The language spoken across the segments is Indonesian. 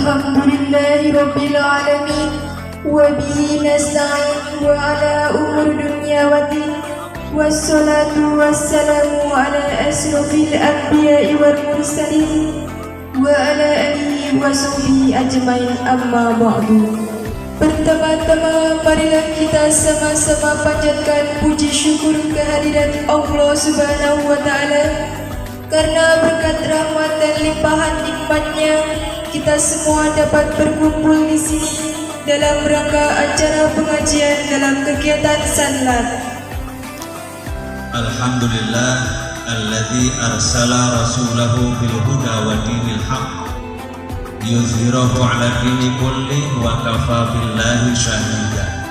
Alhamdulillahi Rabbil Alamin. Wabihi nasta'in wa ala umur dunya wa din. Wassalatu wassalamu ala asrafil anbiya'i wal mursalin wa ala alihi wa sahbihi ajmain, amma ba'du. Pertama-tama marilah kita sama-sama panjatkan puji syukur kehadirat Allah Subhanahu wa Ta'ala, karena berkat rahmat dan limpahan nikmatnya kita semua dapat berkumpul di sini dalam rangka acara pengajian dalam kegiatan Sanlat. Alhamdulillah alladzi arsala rasulahu bil huda wa dinil haqq yuzhirahu ala dini kulli wa kafa billahi syahida.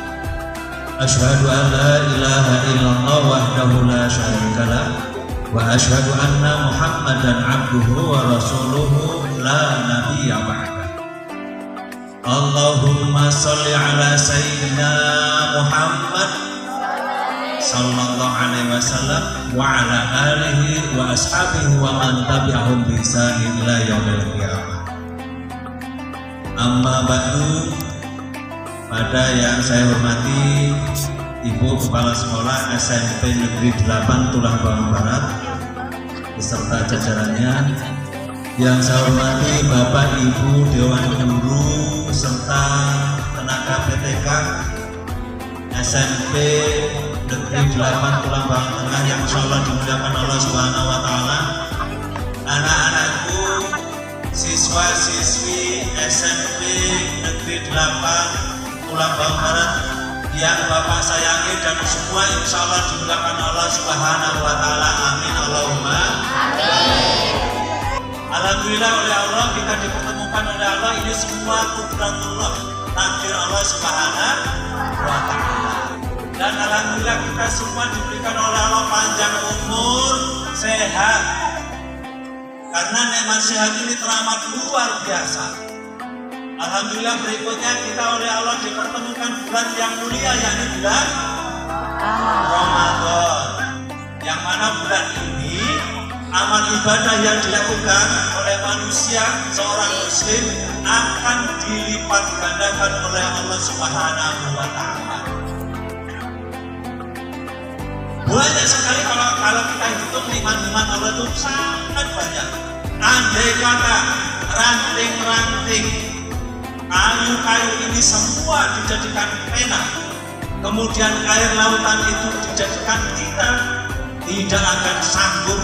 Asyhadu an la ilaha illallah wahdahu la syarika lah wa asyhadu anna Muhammadan abduhu wa rasuluhu la nabiyya ba'da. Allahumma sholli ala sayyidina Muhammad sallallahu alaihi wasallam wa ala alihi wa ashabihi wa man tabi'ahum bi ihsan ila yaumil qiyamah. Amma ba'du. Pada yang saya hormati Ibu Kepala Sekolah SMP Negeri 8 Tulang Bawang Barat beserta jajarannya, yang saya hormati Bapak Ibu Dewan Guru serta tenaga PTK SMP Negeri 8 Tulang Bawang Tengah yang insyaallah dimuliakan Allah Subhanahu wa Ta'ala, anak-anakku, siswa-siswi SMP Negeri 8 Tulang Bawang Barat yang Bapak sayangi dan semua insyaallah dimuliakan Allah Subhanahu wa Ta'ala, amin Allahumma amin. Alhamdulillah oleh Allah kita dipertemukan oleh Allah, ini semua qudratullah, takdir Allah Subhanahu wa Ta'ala. Dan alhamdulillah kita semua diberikan oleh Allah panjang umur, sehat. Karena nikmat sehat ini teramat luar biasa. Alhamdulillah berikutnya kita oleh Allah dipertemukan bulan yang mulia, yakni bulan Ramadan. Yang mana bulan ini amal ibadah yang dilakukan oleh manusia seorang muslim akan dilipat gandakan oleh Allah Subhanahu wa Ta'ala. Banyak sekali kalau kita hitung nikmat-nikmat Allah itu sangat banyak. Andai kata ranting-ranting kayu-kayu ini semua dijadikan pena, kemudian air lautan itu dijadikan tinta, tidak akan sanggup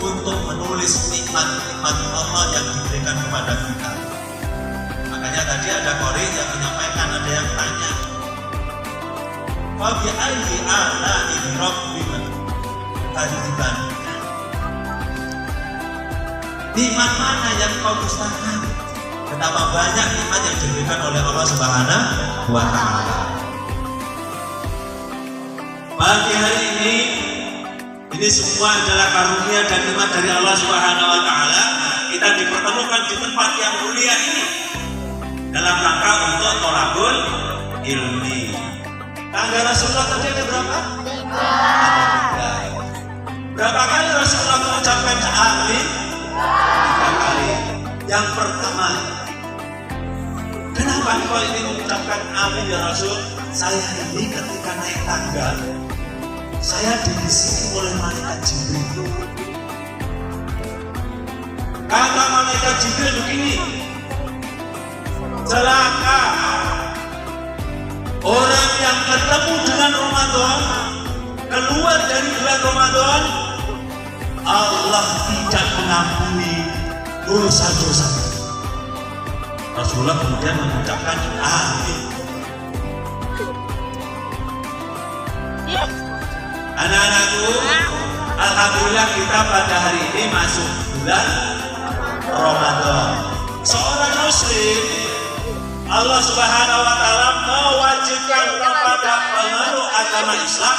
untuk menulis nikmat-nikmat Allah yang diberikan kepada kita. Makanya tadi ada qori yang menyampaikan, ada yang tanya, "Fa bi ayyi ala'i rabbika tukadziban?" Nikmat mana yang kau dustakan? Betapa banyak nikmat yang diberikan oleh Allah Subhanahu wa Ta'ala. Pagi hari ini semua adalah karunia dan nikmat dari Allah Subhanahu wa Ta'ala. Kita dipertemukan di tempat yang mulia ini dalam rangka untuk thalabul ilmi. Tanggal Rasulullah tadi ada berapa? 3. Berapa kali Rasulullah mengucapkan amin? 3 kali. Yang pertama, kenapa kau ini mengucapkan amin ya Rasul? Saya ini ketika naik tangga, saya dibisiki oleh malaikat Jibril. Kata malaikat Jibril begini, celaka orang yang ketemu dengan Ramadan, keluar dari bulan Ramadan, Allah tidak mengampuni dosa-dosa. Rasulullah kemudian mengucapkan amin. Anak-anakku, alhamdulillah kita pada hari ini masuk bulan Ramadan. Seorang muslim, Allah Subhanahu wa Ta'ala mewajibkan kepada penganut agama Islam,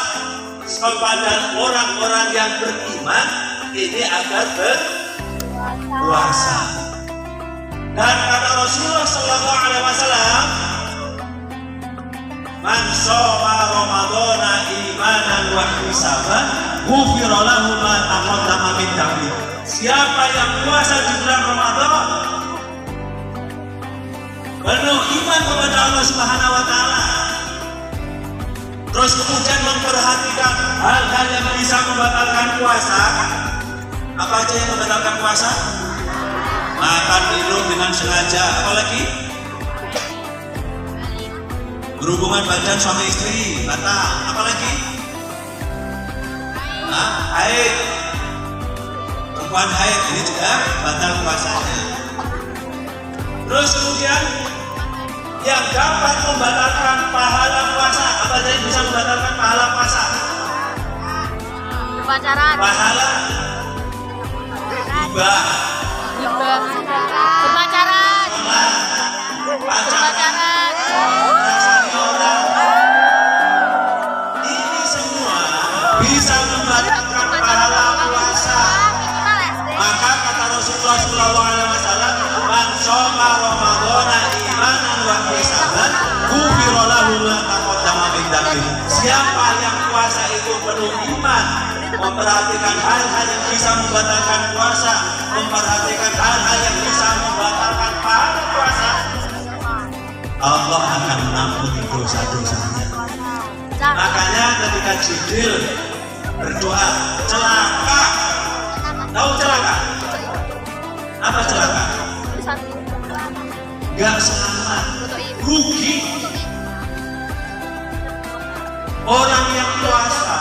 kepada orang-orang yang beriman ini agar berpuasa. Dan kata Rasulullah Sallallahu Alaihi Wasallam, "Man shoma Ramadana imanan wa ihtisaban, ghufira lahu ma taqaddama min dhanbi." Siapa yang puasa di bulan Ramadan penuh iman kepada Allah Subhanahu wa taala. Terus kemudian memperhatikan hal-hal yang bisa membatalkan puasa. Apa aja yang membatalkan puasa? Makan minum dengan sengaja, apalagi berhubungan badan suami istri batal, apalagi haid, perempuan haid ini juga batal puasanya. Terus kemudian yang dapat membatalkan pahala puasa, apa aja yang bisa membatalkan pahala puasa? Pacaran. Pahala hibah, Berpacaran. pacaran, ini semua bisa membatalkan pahala puasa. Maka kata Rasulullah SAW, man shoma Ramadhana imanan wa ihtisaban, ghufira lahu ma taqaddama min dzambi. Siapa yang puasa itu penuh iman, memperhatikan hal-hal yang bisa membatalkan puasa, memperhatikan hal-hal yang bisa membatalkan pahala puasa, Allah akan mengampuni dosa-dosanya. Makanya ketika Jibril berdoa, celaka. Tahu celaka? Apa celaka? Gak selamat, rugi. Orang yang puasa,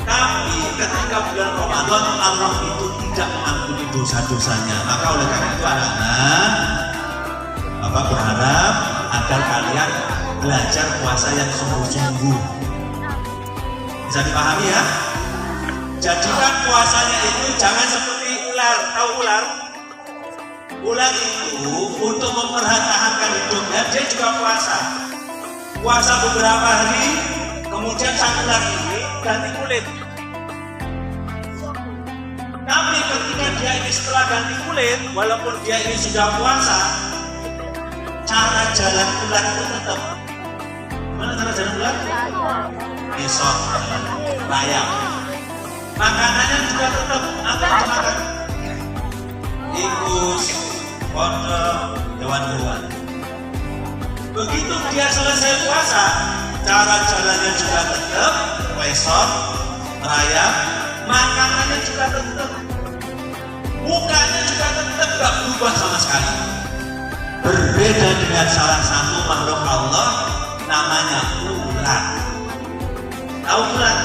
tapi ketika bulan Ramadan Allah itu tidak mengampuni dosa-dosanya. Maka oleh karena itu anak-anak, Bapak berharap agar kalian belajar puasa yang sungguh-sungguh. Bisa dipahami ya? Jadikan puasanya itu jangan seperti ular. Tahu ular? Ular itu untuk mempertahankan hidupnya dia juga puasa. Puasa beberapa hari, kemudian sang ular ini ganti kulit. Tapi ketika dia ini setelah ganti kulit, walaupun dia ini sudah puasa, cara jalan ular itu tetap. Mana cara jalan ular? Besok, layang. Makanannya juga tetap apa yang dimakan? Tikus, kodok, hewan-hewan. Begitu dia selesai puasa, cara jalannya juga tetap, besok, rayap, makanannya juga tetap, mukanya juga tetap gak berubah sama sekali. Berbeda dengan salah satu makhluk Allah namanya ular. Tahu ular?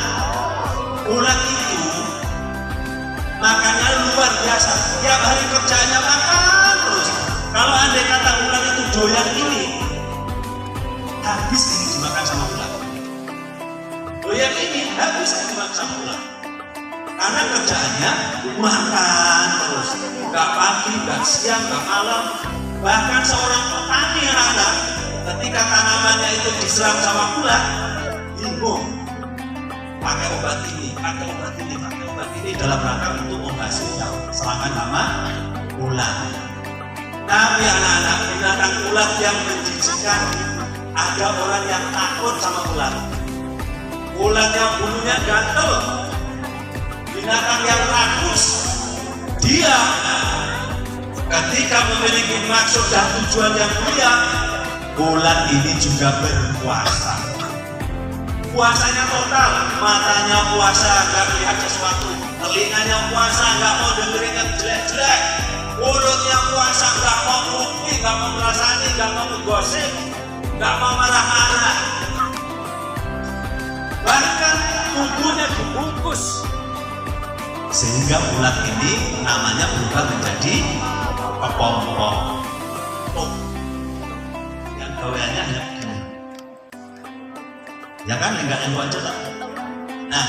Ular itu makannya luar biasa. Tiap hari kerjanya makan terus. Kalau andai kata ular itu doyan ini, habis ini dimakan sama ular. Doyan ini habis dimakan sama ular. Karena kerjaannya makan terus. Gak pagi, gak siang, gak malam. Bahkan seorang petani anak-anak, ketika tanamannya itu diserang sama ular, bingung. Pakai obat ini, pakai obat ini, pakai obat ini dalam rangka untuk menghasilkan serangan hama ular. Tapi anak-anak, binatang ular yang menjijikkan, ada orang yang takut sama ular. Ular yang bulunya gatel, binatang yang rakus, dia ketika memiliki maksud dan tujuan yang mulia, ular ini juga berpuasa. Puasanya total, matanya puasa gak melihat sesuatu, telinganya puasa gak mau dengerin yang jelek-jelek, mulutnya puasa gak mau ngomong, gak mau merasani, gak mau menggosip, gak mau marah-marah, bahkan tubuhnya dibungkus, sehingga ulat ini namanya berubah menjadi kepompong. Yang gaweannya hanya begini, ya kan, enggak yang aja tak. Nah,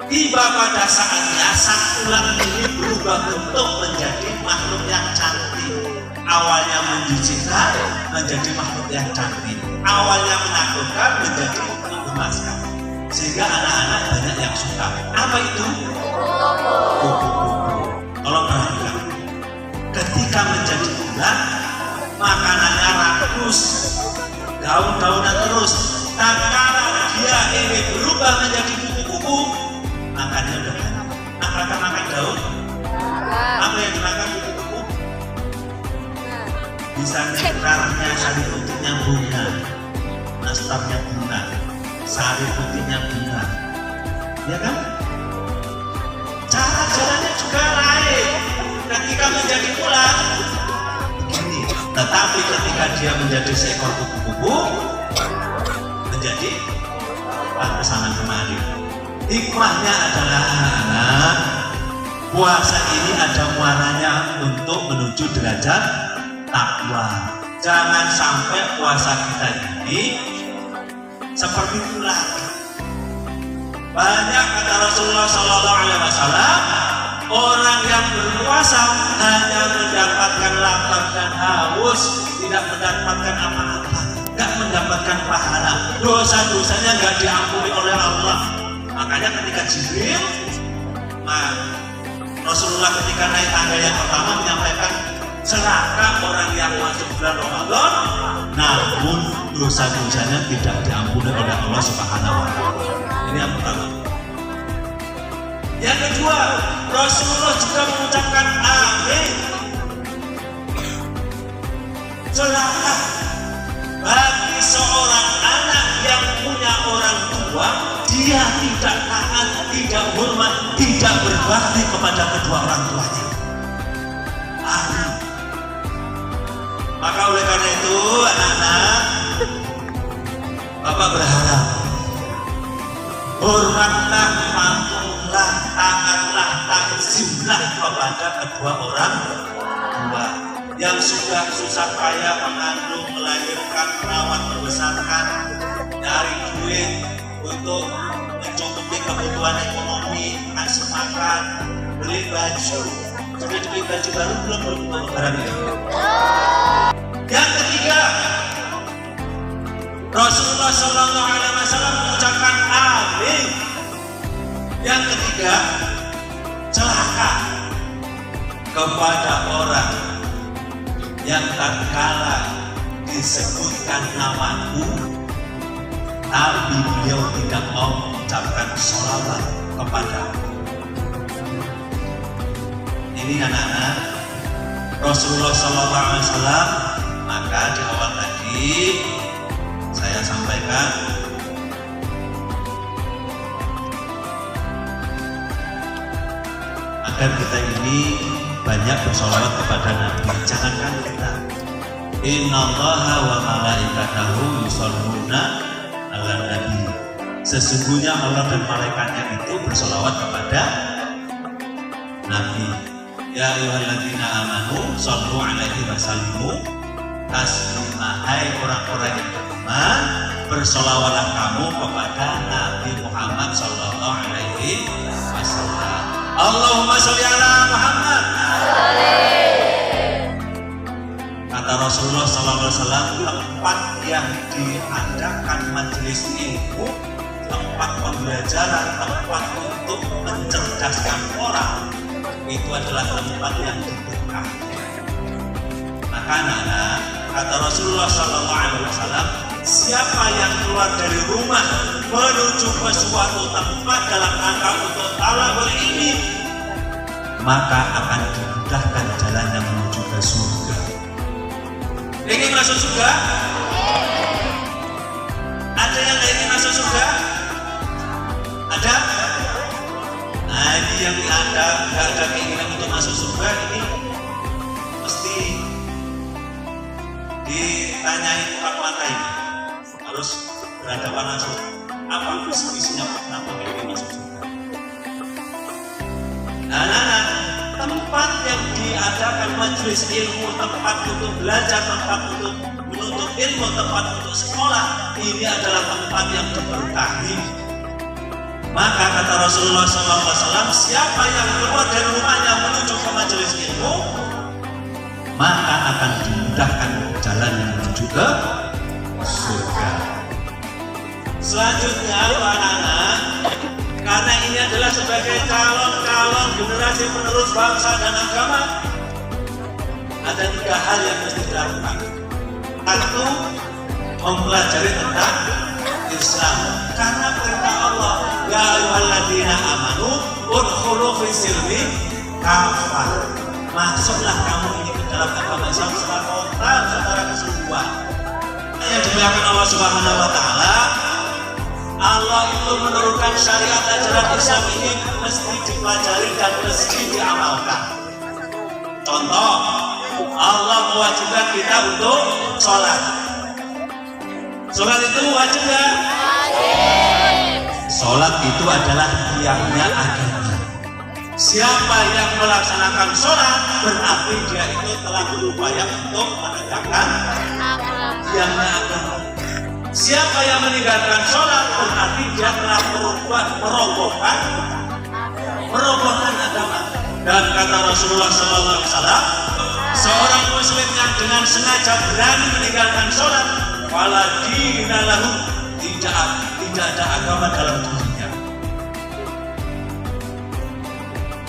tiba pada saatnya sang ulat ini berubah bentuk menjadi makhluk yang cantik. Awalnya menjijikkan menjadi makhluk yang cantik. Awalnya menakutkan menjadi menggemaskan. Sehingga anak-anak banyak yang suka. Apa itu? Kupu-kupu. Kalau perhatikan, ketika menjadi ulat, makanannya rakus, daun-daunan terus. Tatkala dia ini berubah menjadi kupu-kupu, makannya udah banyak. Apakah makan daun? Apa yang dimakan kupu-kupu? bisa nektarnya, sari putihnya bunga, nastarnya bunga, sari putihnya bunga, ya kan? Cara jalannya juga lain. Ketika menjadi ular begini, tetapi ketika dia menjadi seekor kupu-kupu menjadi kesana kemari. Hikmahnya adalah anak puasa ini ada muaranya untuk menuju derajat takwa. Jangan sampai puasa kita ini seperti ular. Banyak kata Rasulullah SAW, orang yang berpuasa hanya mendapatkan lapar dan haus, tidak mendapatkan apa-apa, tidak mendapatkan pahala. Dosa-dosanya nggak diampuni oleh Allah. Makanya ketika Jibril, Rasulullah ketika naik tangga yang pertama menyampaikan celaka orang yang masuk bulan Ramadan, namun dosa-dosanya tidak diampuni oleh Allah Subhanahu wa Ta'ala. Ini yang pertama. Yang kedua, Rasulullah juga mengucapkan amin. Celaka bagi seorang anak yang punya orang tua, dia tidak taat, tidak hormat, tidak berbakti kepada kedua orang tuanya. Amin. Maka oleh karena itu anak-anak, Bapak berharap hormatlah, patuhlah, taatlah, takzimlah kepada kedua orang tua yang sudah susah payah mengandung, melahirkan, merawat, membesarkan, nyari duit untuk mencukupi kebutuhan ekonomi, ngasih makan, beli baju. Sudah dibeli baju baru belum lebaran ini? Yang ketiga, Rasulullah SAW mengucapkan amin. Yang ketiga, celaka kepada orang yang tatkala disebutkan namaku tapi beliau tidak mau mengucapkan sholawat kepada. Ini anak-anak Rasulullah SAW. Maka di awal tadi saya sampaikan agar kita ini banyak bersolawat kepada Nabi. Jangankan kita, innallaha wa malaikatahu yusholluna 'alan nabi. Sesungguhnya Allah dan malaikatnya itu bersolawat kepada Nabi. Ya ayyuhalladzina amanu shollu 'alaihi wa sallimu taslima. Hai orang-orang yang beriman, bersolawatlah kamu kepada Nabi Muhammad sallallahu alaihi wasallam. Allahumma sholli ala Muhammad. Kata Rasulullah sallallahu alaihi wasallam, tempat yang diadakan majelis ilmu, tempat pembelajaran, tempat untuk mencerdaskan orang, itu adalah tempat yang diberkahi. Maka anak-anak, kata Rasulullah SAW, siapa yang keluar dari rumah menuju ke suatu tempat dalam rangka untuk talabul ilmi, maka akan dimudahkan jalannya menuju ke surga. Ingin masuk surga? Ada yang ingin masuk surga? Ada? Nah, ini yang nggak ada keinginan untuk masuk surga, ini mesti ditanyai empat mata ini, harus berhadapan langsung. Apa visi-misinya kenapa ingin masuk surga? Nah, tempat yang diadakan majelis ilmu, tempat untuk belajar, tempat untuk menuntut ilmu, tempat untuk sekolah, ini adalah tempat yang diberkahi. Maka kata Rasulullah SAW, siapa yang keluar dari rumahnya menuju ke majelis ilmu, maka akan dimudahkan jalan yang menuju ke surga. Selanjutnya anak-anak, karena ini adalah sebagai calon-calon generasi penerus bangsa dan agama, ada 3 hal yang mesti dilakukan. Satu, mempelajari tentang Islam, karena perintah Allah, ya ayyuhalladzina amanu udkhulu fis silmi kafah. masuklah kamu ini ke dalam agama Islam secara total, secara keseluruhan. Yang dimuliakan Allah Subhanahu wa Ta'ala, Allah itu menurunkan syariat ajaran Islam ini mesti dipelajari dan mesti diamalkan. Contoh, Allah mewajibkan kita untuk sholat. Sholat itu wajib nggak? Wajib. Sholat itu adalah tiangnya agama. Siapa yang melaksanakan sholat berarti dia itu telah berupaya untuk menegakkan tiangnya agama. Siapa yang meninggalkan sholat berarti dia telah merobohkan agama. Dan kata Rasulullah SAW, seorang muslim yang dengan sengaja berani meninggalkan sholat, wala dina lahu, tidak ada agama dalam dirinya.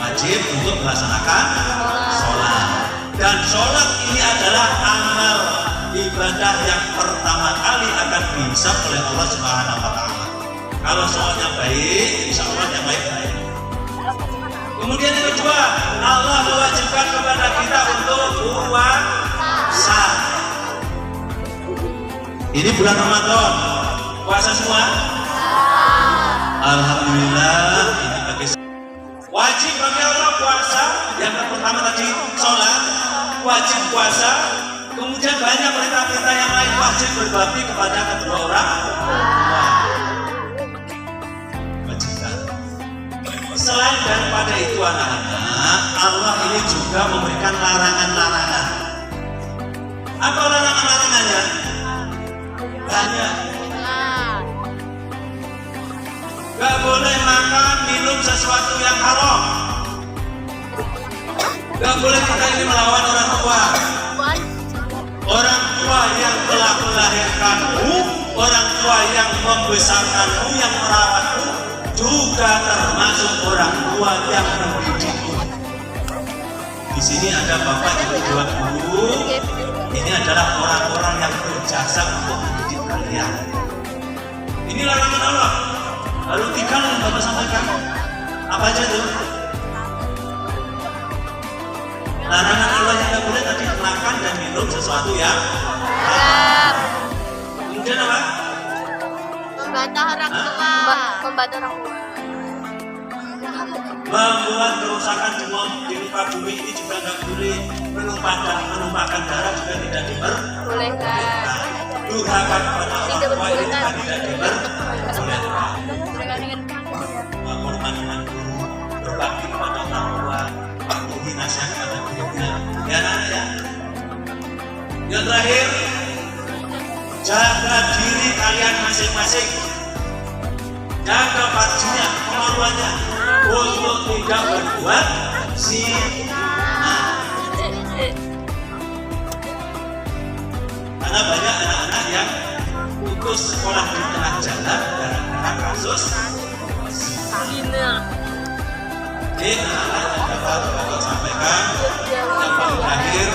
Wajib untuk melaksanakan sholat. Dan sholat ini adalah amal ibadah yang pertama kali akan dihisab oleh Allah Subhanahu wa Ta'ala. Kalau sholatnya baik, insya Allah yang baik-baik. Kemudian yang kedua, Allah mewajibkan kepada kita untuk puasa. Ini bulan Ramadan, puasa semua? Alhamdulillah. Ini bagi wajib bagi orang puasa. Yang pertama tadi sholat, wajib puasa. Kemudian banyak perintah-perintah yang lain wajib berbakti kepada kedua orang tua. Wajibkan. Selain daripada itu anak-anak, Allah ini juga memberikan larangan-larangan. Apa larangan-larangannya? Banyak. Gak boleh makan, minum sesuatu yang haram. Gak boleh kita ini melawan orang tua. Orang tua yang telah melahirkanmu, orang tua yang membesarkanmu, yang merawatmu, juga termasuk orang tua yang mendidikmu. Di sini ada bapak, ibu, dua guru. Ini adalah orang-orang yang berjasa untuk mendidik kalian. Ini larangan Allah. Lalu tiga yang bapak sampaikan. Apa aja tuh? Larangan Allah yang tidak boleh tadi makan dan minum sesuatu yang haram. Kemudian apa? Membantah orang tua. Membantah orang tua. Membuat kerusakan di muka bumi ini juga tidak boleh. Menumpahkan darah juga tidak diperbolehkan. Durhaka kepada orang tua ini juga tidak diperbolehkan. Menghormati guru, berbakti kepada orang tua, patuhi nasihat kepada gurunya. Ya anak ya. Yang terakhir, jaga diri kalian masing-masing. Jaga farjinya, kemaluannya, untuk tidak berbuat zina. Karena banyak anak-anak yang putus sekolah di tengah jalan gara-gara kasus zina. Jadi anak-anak yang dapat Bapak sampaikan yang paling terakhir,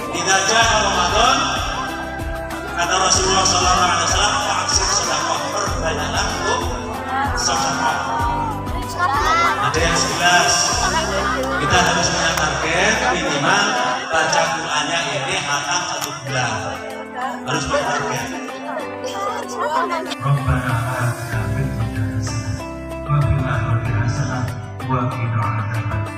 tidak jauh Ramadan, kata Rasulullah SAW, vaksin sedekah, perbanyaklah untuk sedekah. Ada yang 11, kita harus punya target minimal baca Qur'annya ini hatam 1 bulan. Harus punya target. Rabbana atina fid dunya hasanah wa fil akhirati hasanah wa qina adzabannar.